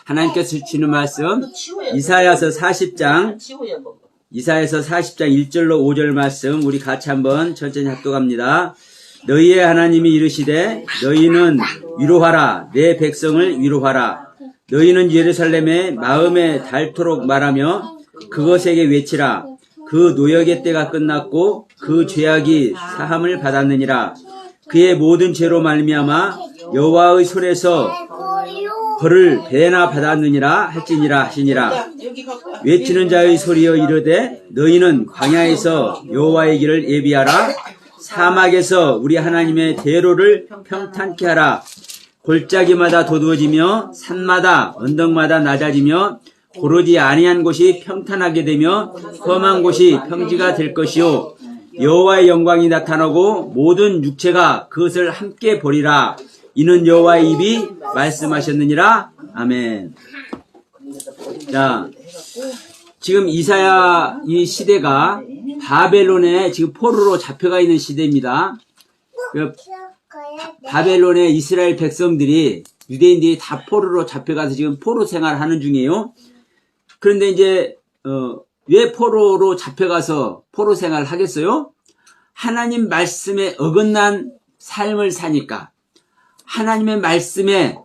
하나님께서 주시는 말씀 이사야서 40장 1절로 5절 말씀 우리 같이 한번 천천히 합독합니다. 너희의 하나님이 이르시되 너희는 위로하라 내 백성을 위로하라. 너희는 예루살렘의 마음에 닳도록 말하며 그것에게 외치라. 그 노역의 때가 끝났고 그 죄악이 사함을 받았느니라. 그의 모든 죄로 말미암아 여호와의 손에서 벌을 배나 받았느니라 할지니라 하시니라. 외치는 자의 소리여 이르되 너희는 광야에서 여호와의 길을 예비하라. 사막에서 우리 하나님의 대로를 평탄케 하라. 골짜기마다 도두어지며 산마다 언덕마다 낮아지며 고르지 아니한 곳이 평탄하게 되며 험한 곳이 평지가 될 것이요 여호와의 영광이 나타나고 모든 육체가 그것을 함께 보리라. 이는 여호와의 입이 말씀하셨느니라. 아멘. 자, 지금 이사야 이 시대가 바벨론에 지금 포로로 잡혀가 있는 시대입니다. 바벨론의 이스라엘 백성들이 유대인들이 다 포로로 잡혀가서 지금 포로 생활을 하는 중이에요. 그런데 이제 왜 포로로 잡혀가서 포로 생활을 하겠어요? 하나님 말씀에 어긋난 삶을 사니까 하나님의 말씀을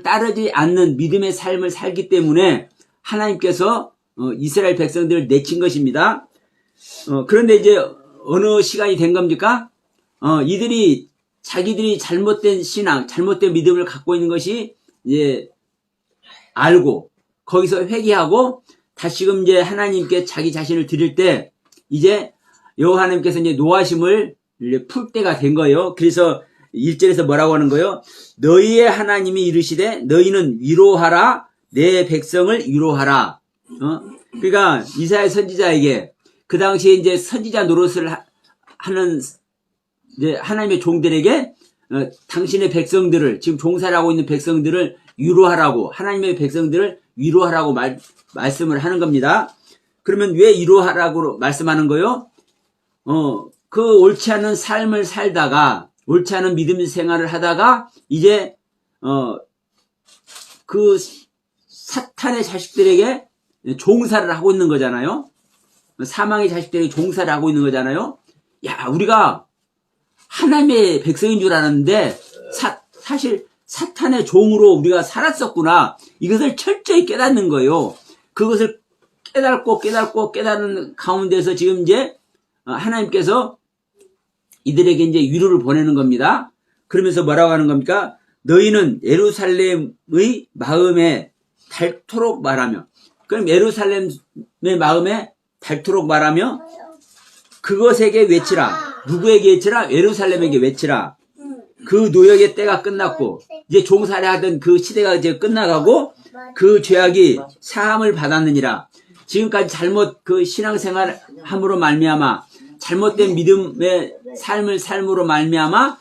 따르지 않는 믿음의 삶을 살기 때문에 하나님께서 이스라엘 백성들을 내친 것입니다. 그런데 이제 어느 시간이 된 겁니까? 자기들이 잘못된 신앙, 잘못된 믿음을 갖고 있는 것이 이제 알고 거기서 회개하고 다시금 이제 하나님께 자기 자신을 드릴 때 이제 여호와 하나님께서 이제 노하심을 풀 때가 된 거예요. 그래서 1절에서 뭐라고 하는 거예요? 너희의 하나님이 이르시되 너희는 위로하라 내 백성을 위로하라. 그러니까 이사야 선지자에게 그 당시에 이제 선지자 노릇을 하는 이제 하나님의 종들에게 당신의 백성들을 지금 종사를 하고 있는 백성들을 위로하라고 하나님의 백성들을 위로하라고 말씀을 하는 겁니다. 그러면 왜 위로하라고 말씀하는 거요? 그 옳지 않은 삶을 살다가 옳지 않은 믿음 생활을 하다가 이제 그 사탄의 자식들에게 종사를 하고 있는 거잖아요. 사망의 자식들에게 종사를 하고 있는 거잖아요. 야, 우리가 하나님의 백성인 줄 알았는데 사실 사탄의 종으로 우리가 살았었구나. 이것을 철저히 깨닫는 거예요. 그것을 깨닫는 가운데서 지금 이제 하나님께서 이들에게 이제 위로를 보내는 겁니다. 그러면서 뭐라고 하는 겁니까? 너희는 예루살렘의 마음에 닳도록 말하며. 그럼 예루살렘의 마음에 닳도록 말하며 그것에게 외치라. 누구에게 외치라? 예루살렘에게 외치라. 그 노역의 때가 끝났고 이제 종살이 하던 그 시대가 이제 끝나가고 그 죄악이 사함을 받았느니라. 지금까지 그 신앙생활 함으로 말미암아 잘못된 믿음의 삶으로 말미암아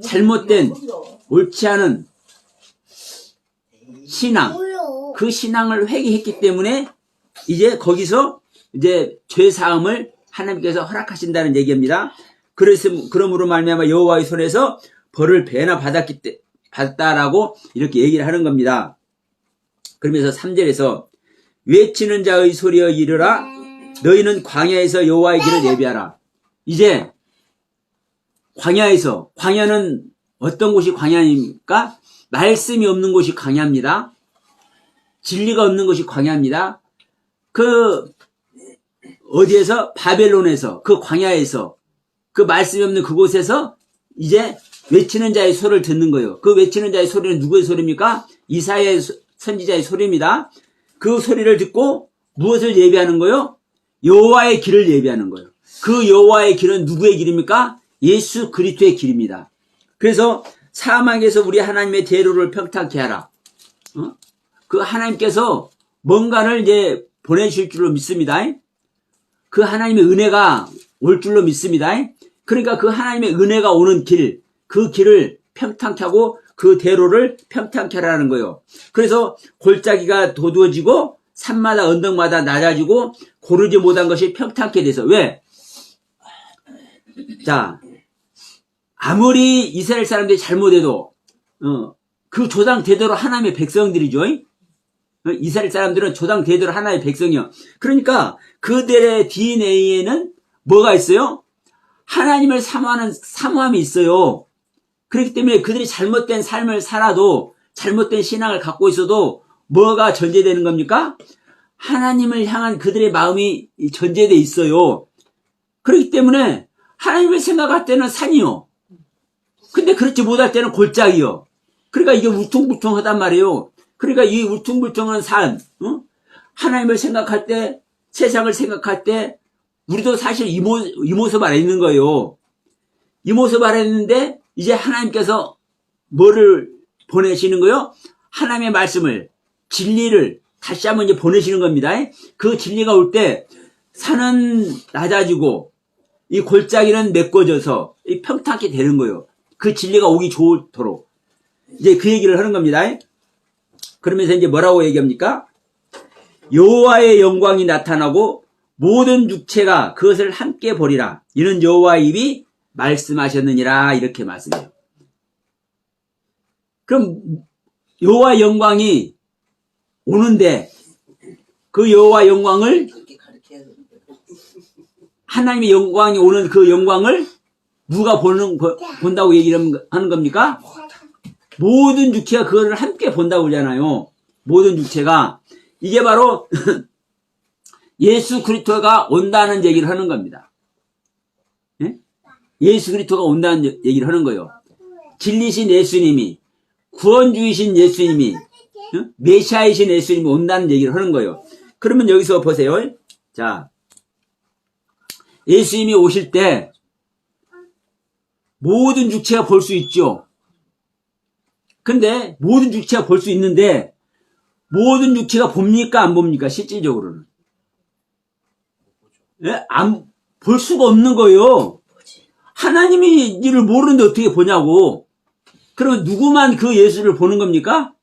잘못된 옳지 않은 신앙 그 신앙을 회개했기 때문에 이제 거기서 이제 죄 사함을 하나님께서 허락하신다는 얘기입니다. 그러므로 말미암아 여호와의 손에서 벌을 배나 받았다라고 이렇게 얘기를 하는 겁니다. 그러면서 3절에서 외치는 자의 소리여 이르라 너희는 광야에서 여호와의 길을 예비하라. 이제 광야는 어떤 곳이 광야입니까? 말씀이 없는 곳이 광야입니다. 진리가 없는 곳이 광야입니다. 어디에서? 바벨론에서, 그 광야에서, 그 말씀이 없는 그곳에서 이제 외치는 자의 소리를 듣는 거예요. 그 외치는 자의 소리는 누구의 소리입니까? 이사야의 선지자의 소리입니다. 그 소리를 듣고 무엇을 예비하는 거예요? 여호와의 길을 예비하는 거예요. 그 여호와의 길은 누구의 길입니까? 예수 그리스도의 길입니다. 그래서 사막에서 우리 하나님의 대로를 평탄케 하라. 그 하나님께서 뭔가를 이제 보내실 줄로 믿습니다. 그 하나님의 은혜가 올 줄로 믿습니다. 그러니까 그 하나님의 은혜가 오는 길, 그 길을 평탄케 하고 그 대로를 평탄케 하라는 거예요. 그래서 골짜기가 도두어지고 산마다 언덕마다 낮아지고 고르지 못한 것이 평탄케 돼서 왜? 자, 아무리 이스라엘 사람들이 잘못해도 그 조상 대대로 하나님의 백성들이죠. 이스라엘 사람들은 조상 대대로 하나님의 백성이요. 그러니까 그들의 DNA에는 뭐가 있어요? 하나님을 사모하는 사모함이 있어요. 그렇기 때문에 그들이 잘못된 삶을 살아도, 잘못된 신앙을 갖고 있어도 뭐가 전제되는 겁니까? 하나님을 향한 그들의 마음이 전제되어 있어요. 그렇기 때문에 하나님을 생각할 때는 산이요. 근데 그렇지 못할 때는 골짜기요. 그러니까 이게 울퉁불퉁하단 말이에요. 그러니까 이 울퉁불퉁한 산, 하나님을 생각할 때, 세상을 생각할 때, 우리도 사실 이 모습 아래 있는 거예요. 이 모습 아래 있는데, 이제 하나님께서 뭐를 보내시는 거요? 하나님의 말씀을, 진리를 다시 한번 이제 보내시는 겁니다. 그 진리가 올 때, 산은 낮아지고, 이 골짜기는 메꿔져서 평탄하게 되는 거예요. 그 진리가 오기 좋도록. 이제 그 얘기를 하는 겁니다. 그러면서 이제 뭐라고 얘기합니까? 여호와의 영광이 나타나고 모든 육체가 그것을 함께 보리라. 이는 여호와의 입이 말씀하셨느니라. 이렇게 말씀해요. 그럼 여호와의 영광이 오는데 그 여호와의 영광을, 하나님의 영광이 오는 그 영광을 누가 본다고 얘기를 하는 겁니까? 모든 육체가 그거를 함께 본다고 그러잖아요. 모든 육체가. 이게 바로 예수 그리스도가 온다는 얘기를 하는 겁니다. 예? 예수 그리스도가 온다는 얘기를 하는 거예요. 진리신 예수님이, 구원주이신 예수님이, 메시아이신 예수님이 온다는 얘기를 하는 거예요. 그러면 여기서 보세요. 자, 예수님이 오실 때 모든 육체가 볼 수 있죠. 근데 모든 육체가 볼 수 있는데 모든 육체가 봅니까 안 봅니까? 실질적으로는. 예? 볼 수가 없는 거예요. 하나님이 이를 모르는데 어떻게 보냐고. 그러면 누구만 그 예수를 보는 겁니까?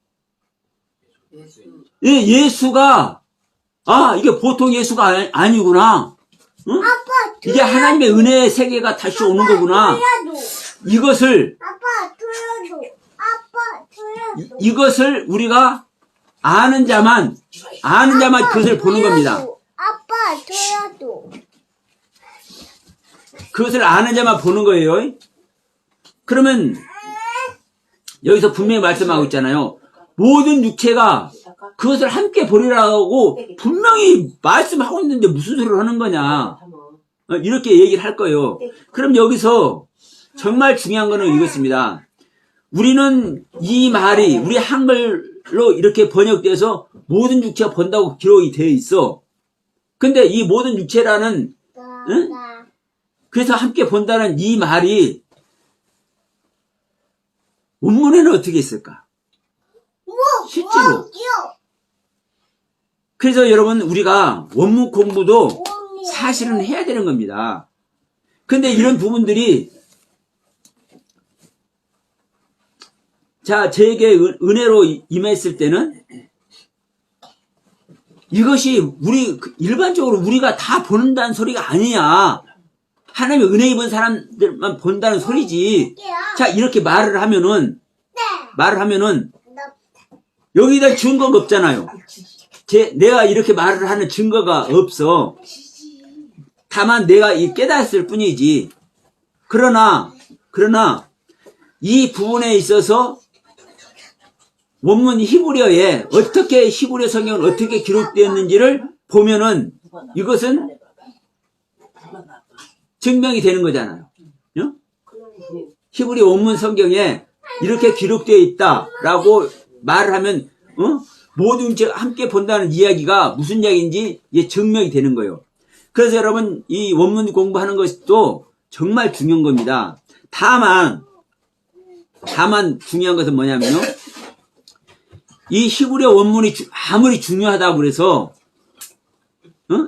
예, 예수가, 이게 보통 예수가 아니구나. 응? 이게 하나님의 은혜의 세계가 다시 오는 거구나. 이것을 우리가 아는 자만 그것을 보는 겁니다. 그것을 아는 자만 보는 거예요. 그러면 여기서 분명히 말씀하고 있잖아요. 모든 육체가 그것을 함께 보리라고 분명히 말씀하고 있는데 무슨 소리를 하는 거냐. 이렇게 얘기를 할 거예요. 그럼 여기서 정말 중요한 거는 이것입니다. 우리는 이 말이 우리 한글로 이렇게 번역돼서 모든 육체가 본다고 기록이 되어 있어. 근데 이 모든 육체라는, 그래서 함께 본다는 이 말이 원문에는 어떻게 있을까? 실제로. 그래서 여러분, 우리가 원문 공부도 사실은 해야 되는 겁니다. 근데 이런 부분들이, 자, 제게 은혜로 임했을 때는 이것이 일반적으로 우리가 다 본다는 소리가 아니야. 하나님의 은혜 입은 사람들만 본다는 소리지. 자, 이렇게 말을 하면은 여기다 증거가 없잖아요. 내가 이렇게 말을 하는 증거가 없어. 다만 내가 깨달았을 뿐이지. 그러나 이 부분에 있어서 원문 히브리어에 어떻게 히브리어 성경은 어떻게 기록되었는지를 보면은 이것은 증명이 되는 거잖아요. 히브리 원문 성경에 이렇게 기록되어 있다라고 말을 하면 모든 육체가 함께 본다는 이야기가 무슨 이야기인지 증명이 되는 거예요. 그래서 여러분, 이 원문 공부하는 것도 정말 중요한 겁니다. 다만 중요한 것은 뭐냐면요, 이 히브리어 원문이 아무리 중요하다고 그래서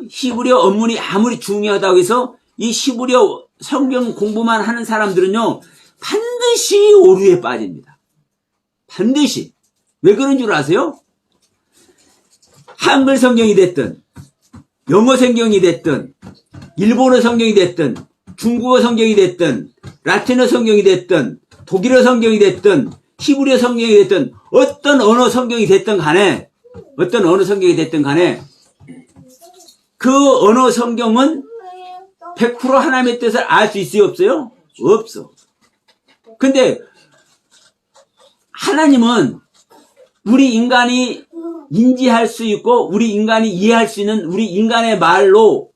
히브리어 원문이 아무리 중요하다고 해서 이 히브리어 성경 공부만 하는 사람들은요 반드시 오류에 빠집니다. 반드시. 왜 그런 줄 아세요? 한글 성경이 됐든 영어 성경이 됐든 일본어 성경이 됐든 중국어 성경이 됐든 라틴어 성경이 됐든 독일어 성경이 됐든 히브리어 성경이 됐든 어떤 언어 성경이 됐든 간에 그 언어 성경은 100% 하나님의 뜻을 알 수 있어요, 없어요? 없어. 근데 하나님은 우리 인간이 인지할 수 있고 우리 인간이 이해할 수 있는 우리 인간의 말로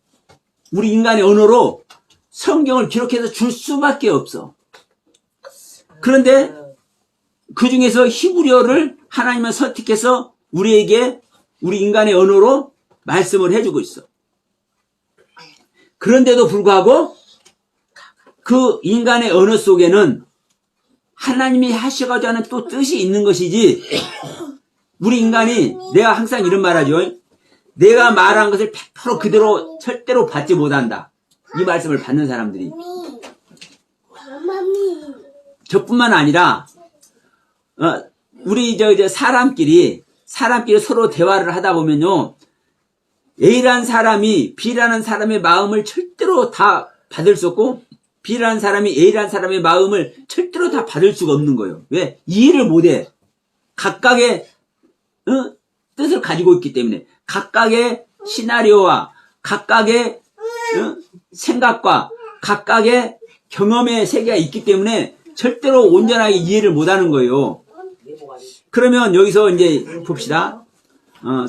우리 인간의 언어로 성경을 기록해서 줄 수밖에 없어. 그런데 그 중에서 히브리어를 하나님은 선택해서 우리에게 우리 인간의 언어로 말씀을 해주고 있어. 그런데도 불구하고 그 인간의 언어 속에는 하나님이 하시고자 하는 또 뜻이 있는 것이지, 우리 인간이, 내가 항상 이런 말 하죠. 내가 말한 것을 100% 그대로 절대로 받지 못한다. 이 말씀을 받는 사람들이. 저뿐만 아니라, 우리 사람끼리 서로 대화를 하다 보면요, A라는 사람이 B라는 사람의 마음을 절대로 다 받을 수 없고, B라는 사람이 A라는 사람의 마음을 절대로 다 받을 수가 없는 거예요. 왜? 이해를 못해. 각각의 뜻을 가지고 있기 때문에, 각각의 시나리오와 각각의 생각과 각각의 경험의 세계가 있기 때문에 절대로 온전하게 이해를 못하는 거예요. 그러면 여기서 이제 봅시다.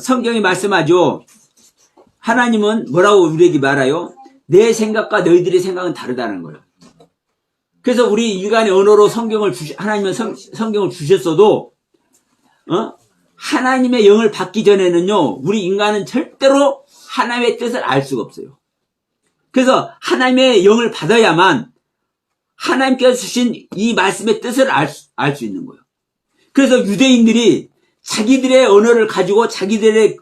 성경이 말씀하죠. 하나님은 뭐라고 우리에게 말해요? 내 생각과 너희들의 생각은 다르다는 거예요. 그래서 우리 인간의 언어로 하나님은 성경을 주셨어도, 하나님의 영을 받기 전에는요, 우리 인간은 절대로 하나님의 뜻을 알 수가 없어요. 그래서 하나님의 영을 받아야만 하나님께서 주신 이 말씀의 뜻을 알 수 있는 거예요. 그래서 유대인들이 자기들의 언어를 가지고 자기들의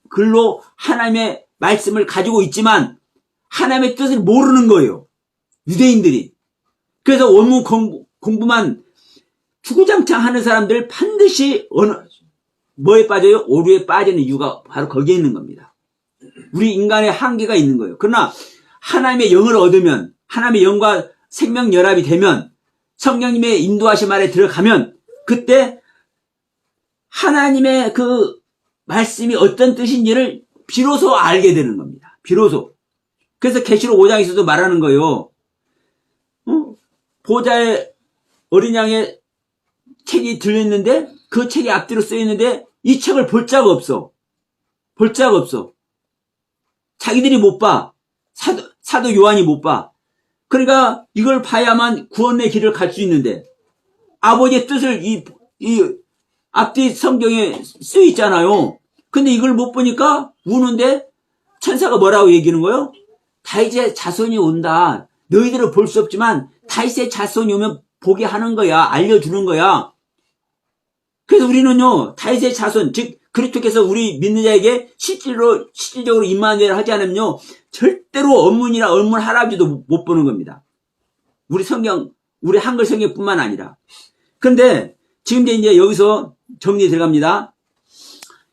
글로 하나님의 말씀을 가지고 있지만 하나님의 뜻을 모르는 거예요. 유대인들이. 그래서 원문 공부만 주구장창 하는 사람들 반드시 뭐에 빠져요? 오류에 빠지는 이유가 바로 거기에 있는 겁니다. 우리 인간의 한계가 있는 거예요. 그러나 하나님의 영을 얻으면, 하나님의 영과 생명 연합이 되면, 성령님의 인도하심 아래 들어가면, 그때 하나님의 그 말씀이 어떤 뜻인지를 비로소 알게 되는 겁니다. 비로소. 그래서 계시록 5장에서도 말하는 거예요. 보좌에 어린 양의 책이 들려있는데 그 책이 앞뒤로 쓰여있는데 이 책을 볼 자가 없어. 볼 자가 없어. 자기들이 못 봐. 사도 요한이 못 봐. 그러니까 이걸 봐야만 구원의 길을 갈 수 있는데, 아버지의 뜻을 이 앞뒤 성경에 쓰여 있잖아요. 근데 이걸 못 보니까 우는데 천사가 뭐라고 얘기하는 거예요? 다윗의 자손이 온다. 너희들은 볼 수 없지만 다윗의 자손이 오면 보게 하는 거야. 알려주는 거야. 그래서 우리는요, 다윗의 자손, 즉 그리스도께서 우리 믿는 자에게 실질적으로 임마누엘 하지 않으면요, 절대로 언문 할아버지도 못 보는 겁니다. 우리 한글 성경뿐만 아니라. 그런데 지금 이제 여기서 정리 들어갑니다.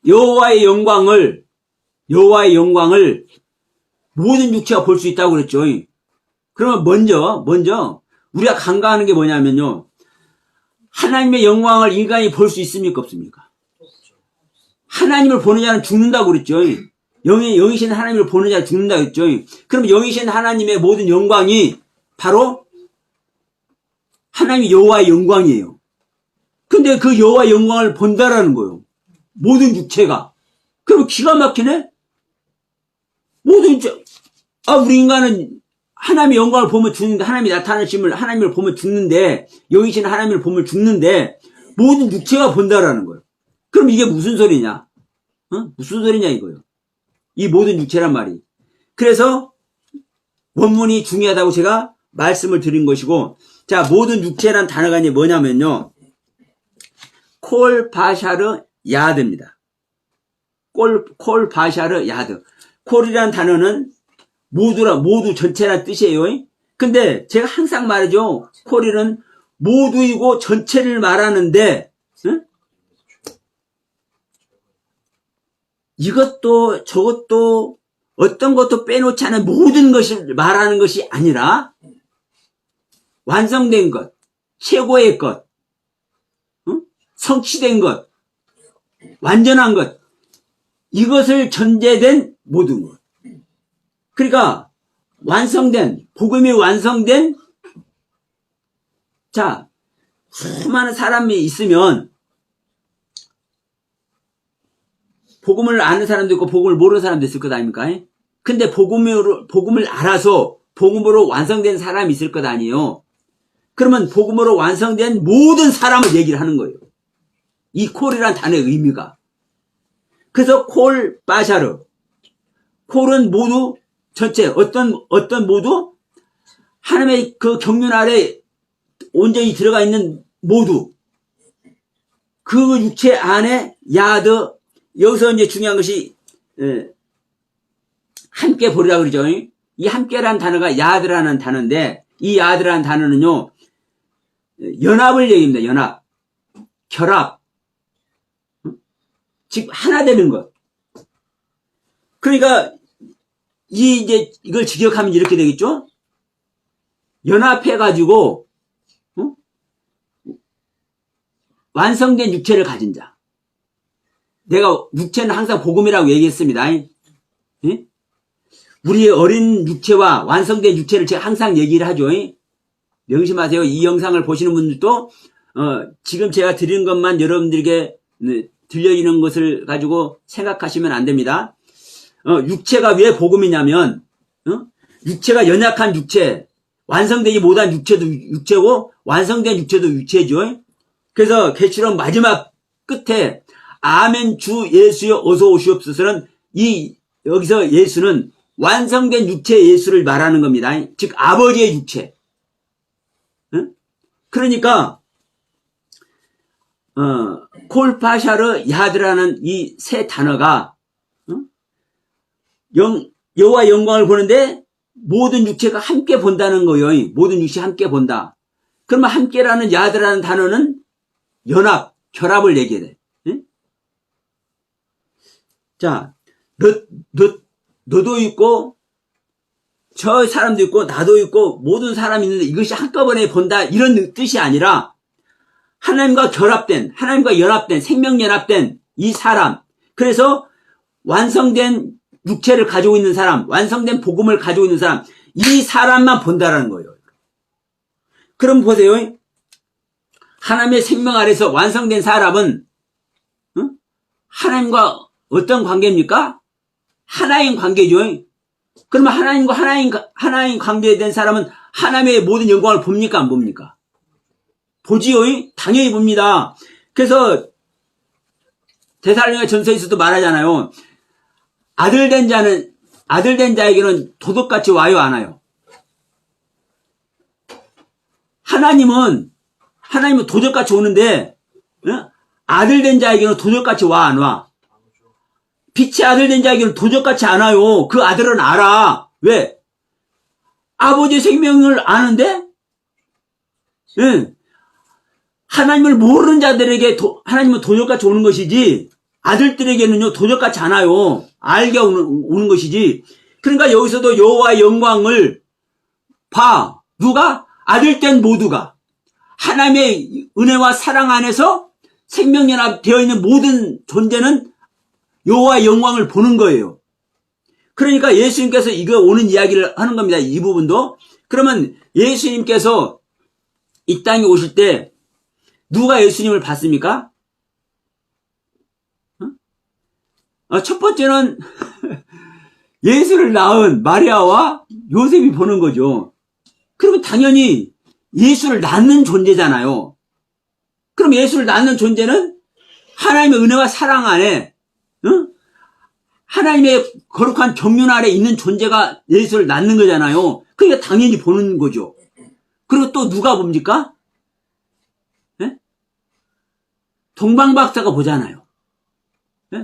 여호와의 영광을 모든 육체가 볼 수 있다고 그랬죠. 그러면 먼저 우리가 간과하는 게 뭐냐면요, 하나님의 영광을 인간이 볼 수 있습니까, 없습니까? 하나님을 보는 자는 죽는다고 그랬죠. 영이신 하나님을 보는 자는 죽는다고 그랬죠. 그럼 영이신 하나님의 모든 영광이 바로 하나님의 여호와의 영광이에요. 근데 그 여호와의 영광을 본다라는 거예요. 모든 육체가. 그럼 기가 막히네? 우리 인간은 하나님의 영광을 보면 죽는데, 하나님이 나타나심을, 하나님을 보면 죽는데, 영이신 하나님을 보면 죽는데, 모든 육체가 본다라는 거예요. 그럼 이게 무슨 소리냐? 무슨 소리냐 이거예요. 이 모든 육체란 말이. 그래서 원문이 중요하다고 제가 말씀을 드린 것이고, 자, 모든 육체란 단어가 이제 뭐냐면요, 콜 바샤르 야드입니다. 콜 바샤르 야드. 콜이라는 단어는 모두 전체란 뜻이에요. 근데 제가 항상 말하죠. 콜은 모두이고 전체를 말하는데, 이것도 저것도 어떤 것도 빼놓지 않은 모든 것을 말하는 것이 아니라 완성된 것, 최고의 것, 성취된 것, 완전한 것, 이것을 전제된 모든 것. 그러니까 완성된, 복음이 완성된, 자, 수많은 사람이 있으면 복음을 아는 사람도 있고 복음을 모르는 사람도 있을 것 아닙니까? 근데 복음을 알아서 복음으로 완성된 사람이 있을 것 아니에요. 그러면 복음으로 완성된 모든 사람을 얘기를 하는 거예요. 이 콜이란 단어의 의미가. 그래서 콜, 바샤르. 콜은 모두 전체 어떤 모두 하나님의 그 경륜 아래 온전히 들어가 있는 모두 그 육체 안에 야드. 여기서 이제 중요한 것이 함께 보리라 그러죠. 이 함께라는 단어가 야드라는 단어인데 이 야드라는 단어는요 연합을 얘기합니다. 연합, 결합, 즉 하나 되는 것. 그러니까 이제 이걸 직역하면 이렇게 되겠죠. 연합해 가지고 완성된 육체를 가진 자. 내가 육체는 항상 복음이라고 얘기했습니다. 우리의 어린 육체와 완성된 육체를 제가 항상 얘기를 하죠. 명심하세요. 이 영상을 보시는 분들도 지금 제가 드리는 것만 여러분들에게 들려지는 것을 가지고 생각하시면 안 됩니다. 육체가 왜 복음이냐면 육체가 연약한 육체, 완성되지 못한 육체도 육체고 완성된 육체도 육체죠. 그래서 계시록 마지막 끝에 아멘 주 예수여 어서 오시옵소서는 여기서 예수는 완성된 육체 예수를 말하는 겁니다. 즉 아버지의 육체. 그러니까 콜파샤르 야드라는 이 세 단어가 여호와 영광을 보는데 모든 육체가 함께 본다는 거예요. 모든 육체 함께 본다. 그러면 함께라는 야드라는 단어는 연합, 결합을 얘기해 돼. 자, 너도 있고, 저 사람도 있고, 나도 있고, 모든 사람이 있는데 이것이 한꺼번에 본다, 이런 뜻이 아니라, 하나님과 결합된, 하나님과 연합된, 생명연합된 이 사람. 그래서 완성된 육체를 가지고 있는 사람, 완성된 복음을 가지고 있는 사람, 이 사람만 본다라는 거예요. 그럼 보세요. 하나님의 생명 아래서 완성된 사람은, 하나님과 어떤 관계입니까? 하나인 관계죠. 그러면 하나님과 하나인 관계된 사람은 하나님의 모든 영광을 봅니까? 안 봅니까? 보지요. 당연히 봅니다. 그래서 데살로니가 전서에서도 말하잖아요. 아들된 자에게는 도둑같이 와요, 안 와요? 하나님은 도둑같이 오는데 아들된 자에게는 도둑같이 와, 안 와? 빛의 아들된 자에게는 도적같이 안 와요. 그 아들은 알아. 왜? 아버지의 생명을 아는데? 하나님을 모르는 자들에게 하나님은 도적같이 오는 것이지 아들들에게는요 도적같이 안 와요. 알게 오는 것이지. 그러니까 여기서도 여호와의 영광을 봐. 누가? 아들된 모두가. 하나님의 은혜와 사랑 안에서 생명연합 되어 있는 모든 존재는 여호와의 영광을 보는 거예요. 그러니까 예수님께서 이거 오는 이야기를 하는 겁니다. 이 부분도. 그러면 예수님께서 이 땅에 오실 때 누가 예수님을 봤습니까? 첫 번째는 예수를 낳은 마리아와 요셉이 보는 거죠. 그리고 당연히 예수를 낳는 존재잖아요. 그럼 예수를 낳는 존재는 하나님의 은혜와 사랑 안에 하나님의 거룩한 경륜 아래 있는 존재가 예수를 낳는 거잖아요. 그러니까 당연히 보는 거죠. 그리고 또 누가 봅니까? 동방박사가 보잖아요.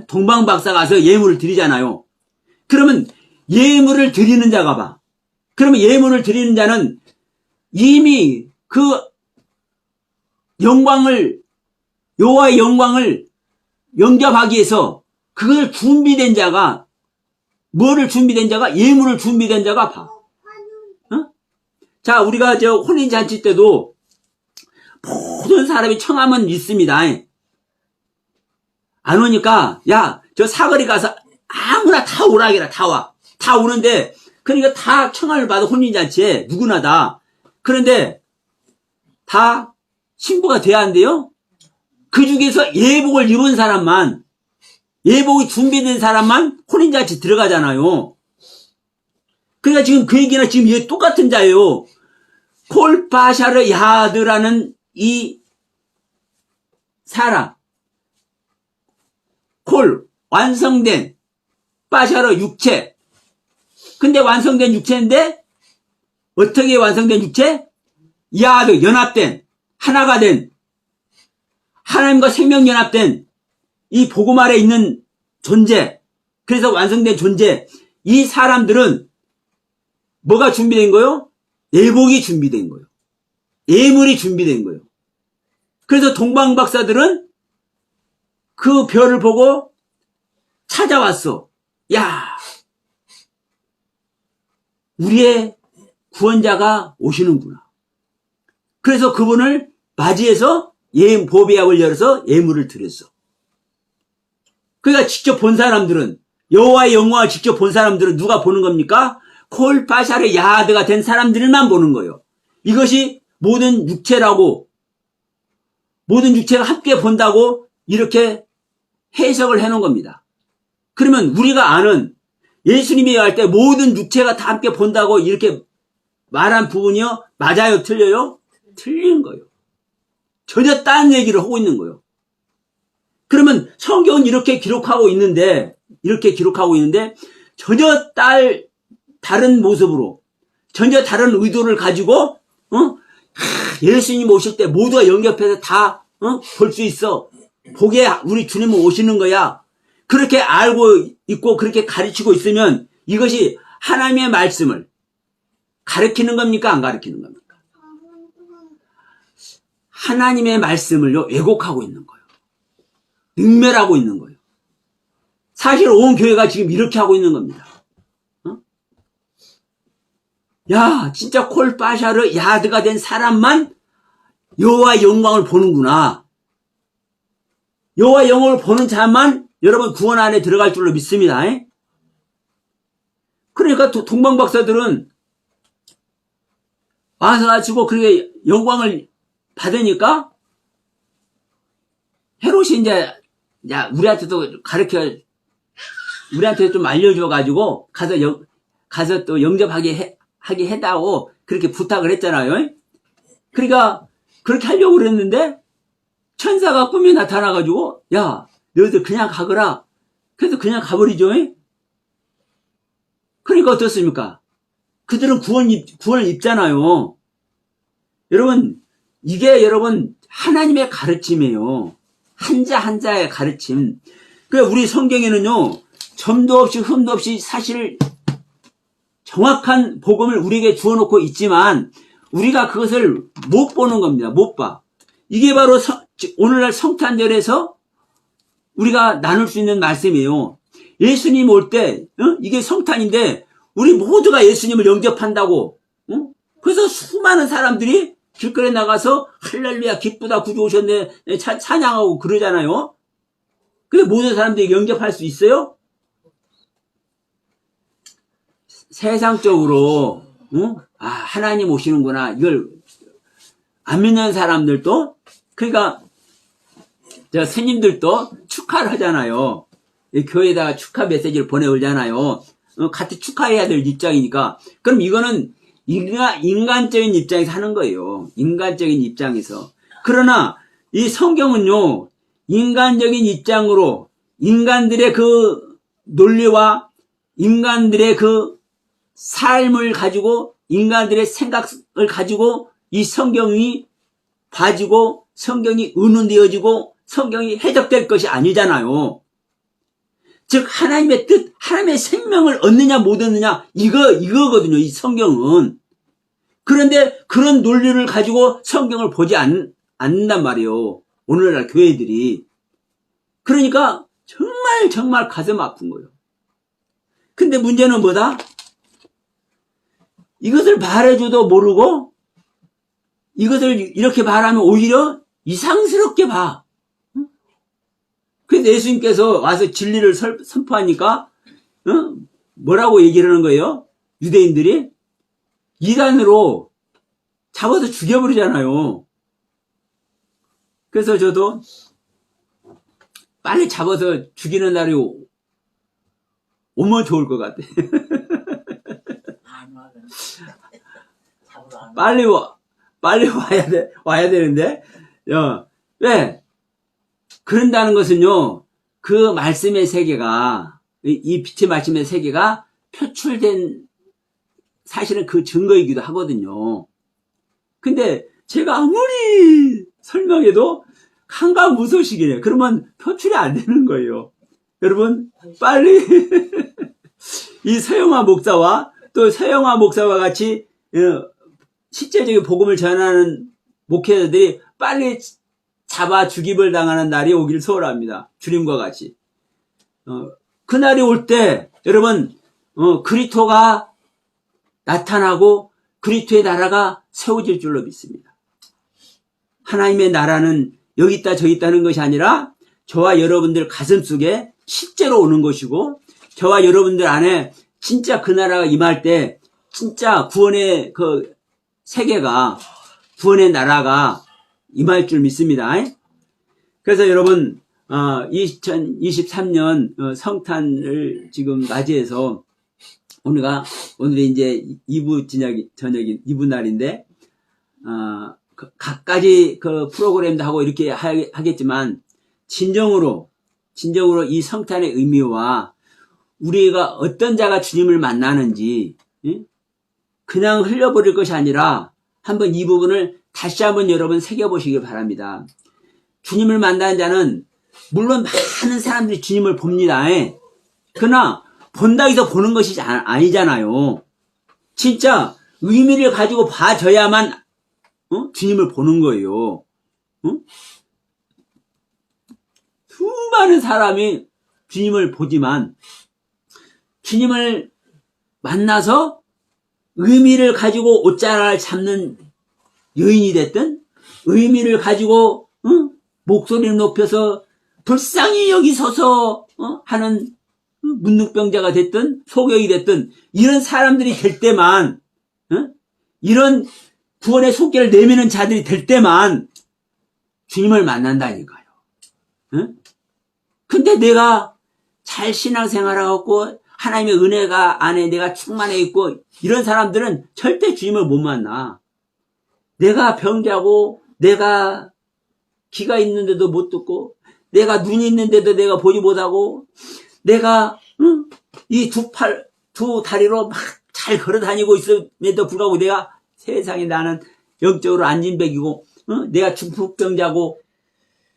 동방박사가 가서 예물을 드리잖아요. 그러면 예물을 드리는 자가 봐. 그러면 예물을 드리는 자는 이미 그 여호와의 영광을 영접하기 위해서 그걸 준비된 자가, 뭐를 준비된 자가? 예물을 준비된 자가 봐. 자, 우리가 혼인잔치 때도 모든 사람이 청함은 있습니다. 안 오니까, 야, 저 사거리 가서 아무나 다 오라기라, 다 와. 다 오는데, 그러니까 다 청함을 받아 혼인잔치에, 누구나 다. 그런데, 다 신부가 돼야 한대요? 그 중에서 예복을 입은 사람만, 예복이 준비된 사람만 혼인잔치 들어가잖아요. 그러니까 지금 그 얘기는 지금 이게 똑같은 자예요. 콜바샤르 야드라는 이 사람. 콜, 완성된, 바샤르 육체. 근데 완성된 육체인데, 어떻게 완성된 육체? 야드, 연합된, 하나가 된, 하나님과 생명 연합된, 이 복음 아래 있는 존재. 그래서 완성된 존재. 이 사람들은 뭐가 준비된 거요? 예복이 준비된 거예요. 예물이 준비된 거예요. 그래서 동방박사들은 그 별을 보고 찾아왔어. 야, 우리의 구원자가 오시는구나. 그래서 그분을 맞이해서 보배약을 열어서 예물을 드렸어. 그러니까 직접 본 사람들은, 여호와의 영광을 직접 본 사람들은 누가 보는 겁니까? 콜바샤르 야드가 된 사람들만 보는 거예요. 이것이 모든 육체라고, 모든 육체가 함께 본다고 이렇게 해석을 해놓은 겁니다. 그러면 우리가 아는 예수님이 할 때 모든 육체가 다 함께 본다고 이렇게 말한 부분이요? 맞아요? 틀려요? 틀린 거예요. 전혀 딴 얘기를 하고 있는 거예요. 그러면 성경은 이렇게 기록하고 있는데 전혀 다른 모습으로, 전혀 다른 의도를 가지고, 예수님 오실 때 모두가 영접해서 다, 볼 수 있어. 보게 우리 주님은 오시는 거야. 그렇게 알고 있고 그렇게 가르치고 있으면 이것이 하나님의 말씀을 가르치는 겁니까? 안 가르치는 겁니까? 하나님의 말씀을요, 왜곡하고 있는 거예요. 능멸하고 있는 거예요. 사실 온 교회가 지금 이렇게 하고 있는 겁니다. 야, 진짜 콜바샤르 야드가 된 사람만 여호와의 영광을 보는구나. 여호와의 영광을 보는 자만 여러분 구원 안에 들어갈 줄로 믿습니다. 그러니까 동방박사들은 와서 가지고 그렇게 영광을 받으니까 헤롯이 이제 야, 우리한테도 우리한테 좀 알려줘가지고 가서 또 영접하게 하게 해다오 그렇게 부탁을 했잖아요. 그러니까 그렇게 하려고 그랬는데 천사가 꿈에 나타나가지고 야, 너희들 그냥 가거라. 그래서 그냥 가버리죠. 그러니까 어떻습니까? 그들은 구원을 입잖아요. 여러분, 이게 여러분 하나님의 가르침이에요. 한자 한자의 가르침. 그러니까 우리 성경에는요, 점도 없이 흠도 없이 사실 정확한 복음을 우리에게 주어놓고 있지만 우리가 그것을 못 보는 겁니다. 못 봐. 이게 바로 오늘날 성탄절에서 우리가 나눌 수 있는 말씀이에요. 예수님 올 때 이게 성탄인데 우리 모두가 예수님을 영접한다고. 그래서 수많은 사람들이 길거리에 나가서 할렐루야 기쁘다 구주 오셨네 찬양하고 그러잖아요. 근데 모든 사람들이 영접할 수 있어요? 세상적으로 하나님 오시는구나 이걸 안 믿는 사람들도 그러니까 저 스님들도 축하를 하잖아요. 교회에다가 축하 메시지를 보내오잖아요. 같이 축하해야 될 입장이니까. 그럼 이거는 인간적인 입장에서 하는 거예요. 인간적인 입장에서. 그러나 이 성경은요, 인간적인 입장으로 인간들의 그 논리와 인간들의 그 삶을 가지고 인간들의 생각을 가지고 이 성경이 봐지고 성경이 의논되어지고 성경이 해석될 것이 아니잖아요. 즉 하나님의 뜻, 하나님의 생명을 얻느냐 못 얻느냐 이거거든요. 이 성경은. 그런데 그런 논리를 가지고 성경을 보지 않는단 말이에요. 오늘날 교회들이. 그러니까 정말 가슴 아픈 거예요. 근데 문제는 뭐다? 이것을 말해줘도 모르고 이것을 이렇게 말하면 오히려 이상스럽게 봐. 그래서 그래서 예수님께서 와서 진리를 선포하니까 뭐라고 얘기를 하는 거예요? 유대인들이 이단으로 잡아서 죽여버리잖아요. 그래서 저도 빨리 잡아서 죽이는 날이 오면 좋을 것 같아. 빨리 와야 되는데, 왜? 그런다는 것은요, 그 말씀의 세계가, 이 빛의 말씀의 세계가 표출된 사실은 그 증거이기도 하거든요. 근데 제가 아무리 설명해도 한가무소식이래요. 그러면 표출이 안 되는 거예요. 여러분, 빨리 이 서영화 목사와 또 서영화 목사와 같이 실제적인 복음을 전하는 목회자들이 빨리 잡아 죽임을 당하는 날이 오길 소원합니다. 주님과 같이. 그 날이 올 때 여러분 그리스도가 나타나고 그리스도의 나라가 세워질 줄로 믿습니다. 하나님의 나라는 여기 있다 저기 있다는 것이 아니라 저와 여러분들 가슴속에 실제로 오는 것이고 저와 여러분들 안에 진짜 그 나라가 임할 때 진짜 구원의 그 세계가 구원의 나라가 임할 줄 믿습니다. 그래서 여러분 2023년 성탄을 지금 맞이해서 오늘이 이제 2부 저녁이 2부 날인데 각가지 그 프로그램도 하고 이렇게 하겠지만 진정으로 이 성탄의 의미와 우리가 어떤 자가 주님을 만나는지 그냥 흘려버릴 것이 아니라 한번 이 부분을 다시 한번 여러분 새겨보시기 바랍니다. 주님을 만나는 자는 물론 많은 사람들이 주님을 봅니다. 그러나 본다 해서 보는 것이 아니잖아요. 진짜 의미를 가지고 봐줘야만 주님을 보는 거예요. 수많은 사람이 주님을 보지만 주님을 만나서 의미를 가지고 옷자락을 잡는 여인이 됐든 의미를 가지고 목소리를 높여서 불쌍히 여기 서서 하는 문둥병자가 됐든 소경이 됐든 이런 사람들이 될 때만 이런 구원의 손길을 내미는 자들이 될 때만 주님을 만난다니까요. 근데 내가 잘 신앙생활하고 하나님의 은혜가 안에 내가 충만해 있고 이런 사람들은 절대 주님을 못 만나. 내가 병자고 내가 귀가 있는데도 못 듣고 내가 눈이 있는데도 내가 보지 못하고 내가 이 두 다리로 막 잘 걸어 다니고 있음에도 불구하고 내가 세상에 나는 영적으로 안진백이고 내가 중풍병자고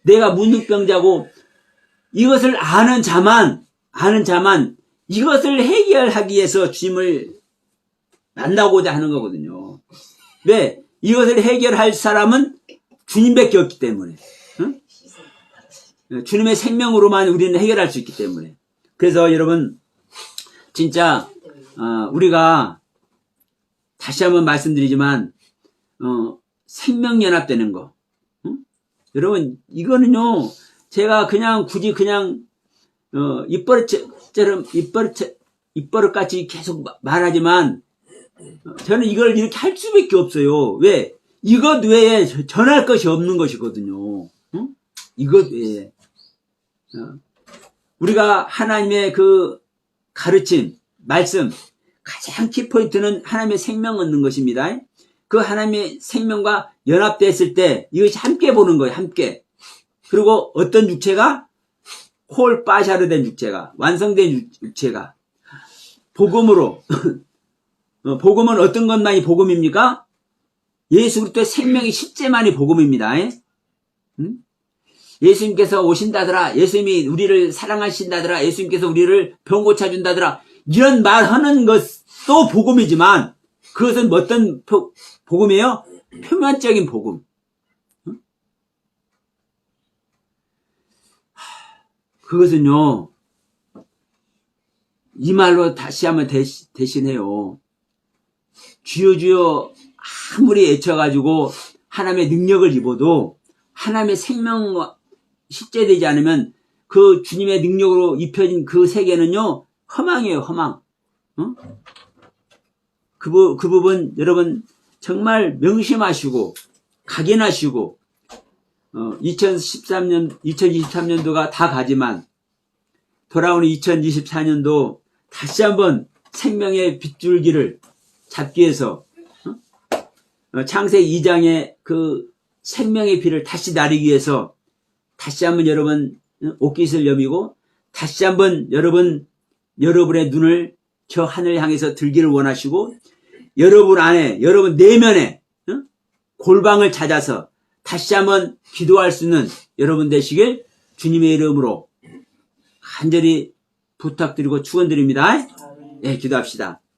내가 문둥병자고 이것을 아는 자만 이것을 해결하기 위해서 주님을 만나고자 하는 거거든요. 왜? 이것을 해결할 사람은 주님밖에 없기 때문에 주님의 생명으로만 우리는 해결할 수 있기 때문에. 그래서 여러분 진짜 우리가 다시 한번 말씀드리지만 생명연합되는 거 여러분 이거는요 제가 굳이 입버릇같이 계속 말하지만 저는 이걸 이렇게 할 수밖에 없어요. 왜? 이것 외에 전할 것이 없는 것이거든요. 이것 외에 우리가 하나님의 그 가르침, 말씀 가장 키포인트는 하나님의 생명 얻는 것입니다. 그 하나님의 생명과 연합됐을 때 이것이 함께 보는 거예요. 함께. 그리고 어떤 육체가 홀빠샤르 된 육체가 완성된 육체가 복음으로 복음은 어떤 것만이 복음입니까? 예수 그리스도의 생명이 실제만이 복음입니다. 예수님께서 오신다더라. 예수님이 우리를 사랑하신다더라. 예수님께서 우리를 병 고쳐준다더라. 이런 말하는 것도 복음이지만 그것은 어떤 복음이에요? 표면적인 복음. 그것은요 이 말로 다시 한번 대신해요. 주여 주여 아무리 애쳐가지고 하나님의 능력을 입어도 하나님의 생명과 실제되지 않으면 그 주님의 능력으로 입혀진 그 세계는요, 허망이에요, 허망. 그 부분 여러분 정말 명심하시고 각인하시고 2023년도가 다 가지만 돌아오는 2024년도 다시 한번 생명의 빗줄기를 잡기 위해서 창세기 2장의 그 생명의 비를 다시 나르기 위해서 다시 한번 여러분 옷깃을 여미고 다시 한번 여러분의 눈을 저 하늘 향해서 들기를 원하시고 여러분 안에 여러분 내면에 골방을 찾아서 다시 한번 기도할 수 있는 여러분 되시길 주님의 이름으로 간절히 부탁드리고 축원드립니다. 네, 기도합시다.